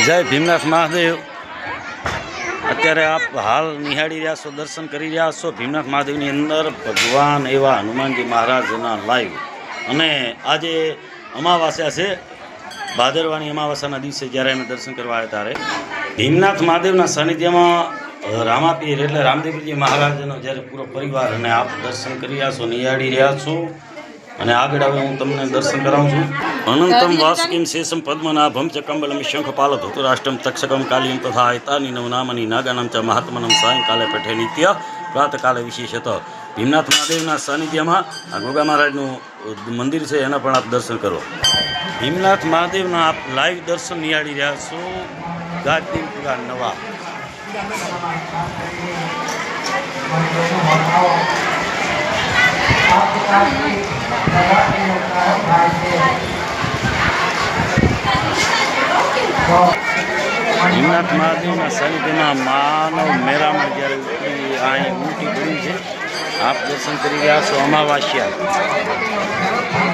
જય ભીમનાથ મહાદેવ। અત્યારે આપ હાલ નિહાળી રહ્યા છો, દર્શન કરી રહ્યા છો ભીમનાથ મહાદેવની અંદર ભગવાન એવા હનુમાનજી મહારાજના લાઈવ। અને આજે અમાવાસ્યા છે, ભાદરવાની અમાવાસ્યાના દિવસે જ્યારે અમે દર્શન કરવા આવ્યા ત્યારે ભીમનાથ મહાદેવના સાનિધ્યમાં રામાપીર એટલે રામદેવજી મહારાજનો જ્યારે પૂરો પરિવાર અને આપ દર્શન કરી રહ્યા છો, નિહાળી રહ્યા છો। અને આગળ હવે હું તમને દર્શન કરાવું છું। અનંતમ વાસુકીમ શેષમ પદ્મનાભમ ચ કંબલમ શંખપાલ ધૃતરાષ્ટ્રમ તક્ષકમ કાલિયમ તથા એતાની નવનામની નાગાનામ ચ મહાત્મનમ સાયંકાલે પઠે નિત્ય પ્રાતકાલે વિશેષત। ભીમનાથ મહાદેવના સાનિધ્યમાં આ ગોગા મહારાજનું મંદિર છે, એના પણ આપ દર્શન કરો। ભીમનાથ મહાદેવના આપ લાઈવ દર્શન નિહાળી રહ્યા છો ગાદીપુરા નવા। ભીમનાથ મહાદેવના સાનિધ્યમાં માનવ મેરામણ જ્યારે અહીં ઉમટી પડ્યું છે, આપ દર્શન કરી રહ્યા છો અમાવાસ્યા।